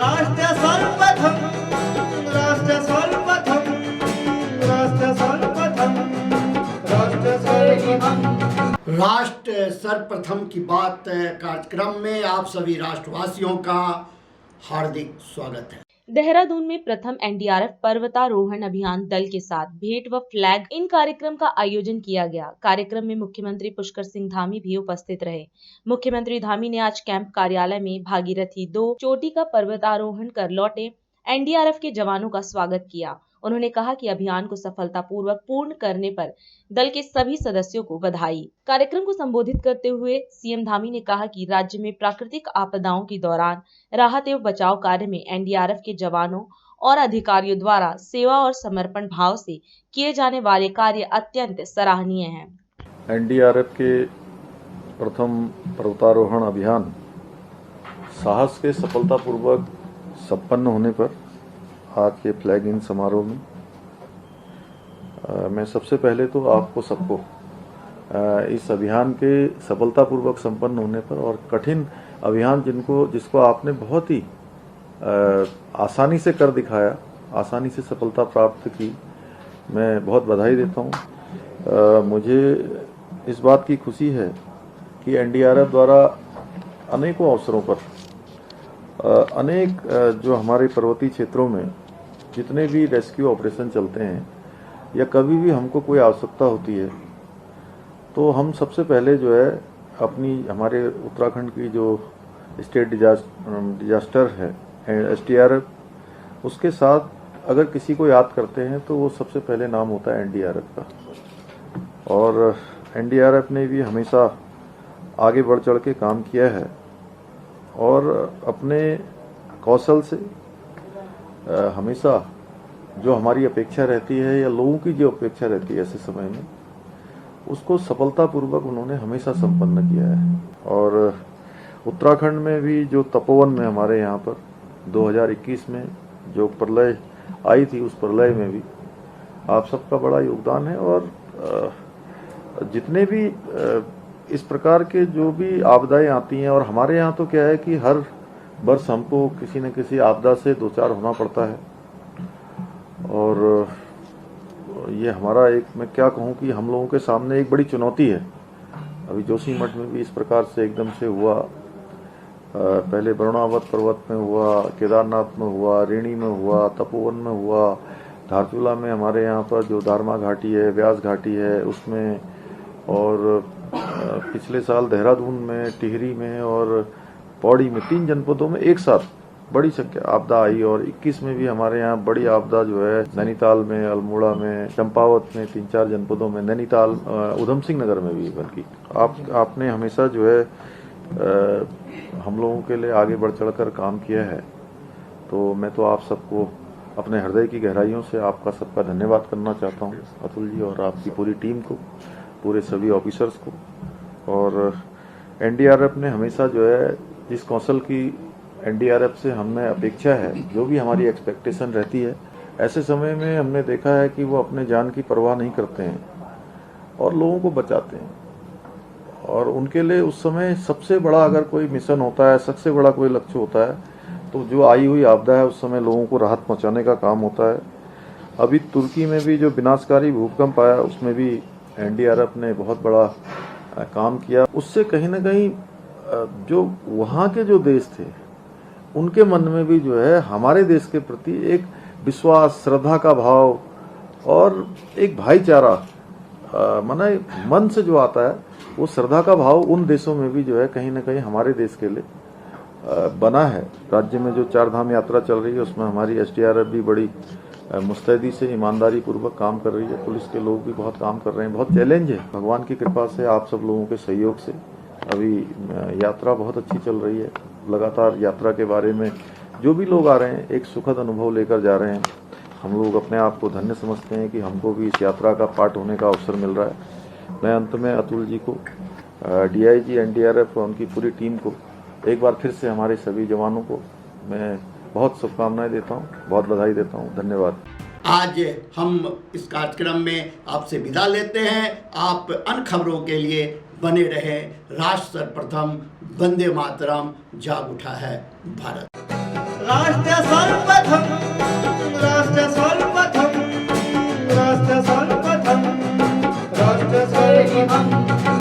राष्ट्र सर्वप्रथम, राष्ट्र सर्वप्रथम, राष्ट्र सर्वप्रथम, राष्ट्र सर्वप्रथम। राष्ट्र सर्वप्रथम की बात कार्यक्रम में आप सभी राष्ट्रवासियों का हार्दिक स्वागत है। देहरादून में प्रथम एनडीआरएफ पर्वतारोहण अभियान दल के साथ भेंट व फ्लैग इन कार्यक्रम का आयोजन किया गया। कार्यक्रम में मुख्यमंत्री पुष्कर सिंह धामी भी उपस्थित रहे। मुख्यमंत्री धामी ने आज कैंप कार्यालय में भागीरथी 2 चोटी का पर्वतारोहण कर लौटे एनडीआरएफ के जवानों का स्वागत किया। उन्होंने कहा कि अभियान को सफलतापूर्वक पूर्ण करने पर दल के सभी सदस्यों को बधाई। कार्यक्रम को संबोधित करते हुए सीएम धामी ने कहा कि राज्य में प्राकृतिक आपदाओं के दौरान राहत एवं बचाव कार्य में एनडीआरएफ के जवानों और अधिकारियों द्वारा सेवा और समर्पण भाव से किए जाने वाले कार्य अत्यंत सराहनीय हैं। एनडीआरएफ के प्रथम पर्वतारोहण अभियान साहस के सफलतापूर्वक संपन्न होने पर आज के फ्लैग इन समारोह में मैं सबसे पहले तो आपको सबको इस अभियान के सफलतापूर्वक संपन्न होने पर और कठिन अभियान जिसको आपने बहुत ही आसानी से कर दिखाया, आसानी से सफलता प्राप्त की, मैं बहुत बधाई देता हूँ। मुझे इस बात की खुशी है कि एनडीआरएफ द्वारा अनेकों अवसरों पर अनेक जो हमारे पर्वतीय क्षेत्रों में जितने भी रेस्क्यू ऑपरेशन चलते हैं या कभी भी हमको कोई आवश्यकता होती है तो हम सबसे पहले जो है हमारे उत्तराखंड की जो स्टेट डिजास्टर है एसडीआरएफ, उसके साथ अगर किसी को याद करते हैं तो वो सबसे पहले नाम होता है एनडीआरएफ का। और एनडीआरएफ ने भी हमेशा आगे बढ़ चढ़ के काम किया है और अपने कौशल से हमेशा जो हमारी अपेक्षा रहती है या लोगों की जो अपेक्षा रहती है ऐसे समय में, उसको सफलतापूर्वक उन्होंने हमेशा संपन्न किया है। और उत्तराखंड में भी जो तपोवन में हमारे यहाँ पर 2021 में जो प्रलय आई थी, उस प्रलय में भी आप सबका बड़ा योगदान है। और जितने भी इस प्रकार के जो भी आपदाएं आती हैं, और हमारे यहाँ तो क्या है कि हर वर्ष हमको किसी न किसी आपदा से दो चार होना पड़ता है। और ये हमारा मैं क्या कहूँ कि हम लोगों के सामने एक बड़ी चुनौती है। अभी जोशीमठ में भी इस प्रकार से एकदम से हुआ, पहले वरुणावत पर्वत में हुआ, केदारनाथ में हुआ, रेणी में हुआ, तपोवन में हुआ, धारचूला में हमारे यहाँ पर जो दारमा घाटी है, व्यास घाटी है उसमें, और पिछले साल देहरादून में, टिहरी में और पौड़ी में 3 जनपदों में एक साथ बड़ी संख्या आपदा आई। और 21 में भी हमारे यहाँ बड़ी आपदा जो है नैनीताल में, अल्मोड़ा में, चंपावत में, 3-4 जनपदों में, नैनीताल, उधम सिंह नगर में भी। बल्कि आपने हमेशा जो है हम लोगों के लिए आगे बढ़ चढ़कर काम किया है। तो मैं तो आप सबको अपने हृदय की गहराइयों से आपका सबका धन्यवाद करना चाहता हूँ, अतुल जी, और आपकी पूरी टीम को, पूरे सभी ऑफिसर्स को। और एनडीआरएफ ने हमेशा जो है जिस कौशल की एनडीआरएफ से हमें अपेक्षा है, जो भी हमारी एक्सपेक्टेशन रहती है, ऐसे समय में हमने देखा है कि वो अपने जान की परवाह नहीं करते हैं और लोगों को बचाते हैं। और उनके लिए उस समय सबसे बड़ा अगर कोई मिशन होता है, सबसे बड़ा कोई लक्ष्य होता है, तो जो आई हुई आपदा है उस समय लोगों को राहत पहुंचाने का काम होता है। अभी तुर्की में भी जो विनाशकारी भूकंप आया उसमें भी एनडीआरएफ ने बहुत बड़ा काम किया। उससे कहीं ना कहीं जो वहाँ के जो देश थे उनके मन में भी जो है हमारे देश के प्रति एक विश्वास, श्रद्धा का भाव और एक भाईचारा माना मन से जो आता है, वो श्रद्धा का भाव उन देशों में भी जो है कहीं ना कहीं हमारे देश के लिए बना है। राज्य में जो 4 धाम यात्रा चल रही है उसमें हमारी एसडीआरएफ भी बड़ी मुस्तैदी से, ईमानदारी पूर्वक काम कर रही है। पुलिस के लोग भी बहुत काम कर रहे हैं। बहुत चैलेंज है, भगवान की कृपा से, आप सब लोगों के सहयोग से अभी यात्रा बहुत अच्छी चल रही है। लगातार यात्रा के बारे में जो भी लोग आ रहे हैं एक सुखद अनुभव लेकर जा रहे हैं। हम लोग अपने आप को धन्य समझते हैं कि हमको भी इस यात्रा का पार्ट होने का अवसर मिल रहा है। मैं अंत में अतुल जी को, डीआईजी एनडीआरएफ और उनकी पूरी टीम को एक बार फिर से हमारे सभी जवानों को मैं बहुत शुभकामनाएं देता हूं, बहुत बधाई देता हूं। धन्यवाद। आज हम इस कार्यक्रम में आपसे विदा लेते हैं। आप अन्य खबरों के लिए बने रहे। राष्ट्र सर्वप्रथम, वंदे मातरम, जाग उठा है भारत। राष्ट्रीय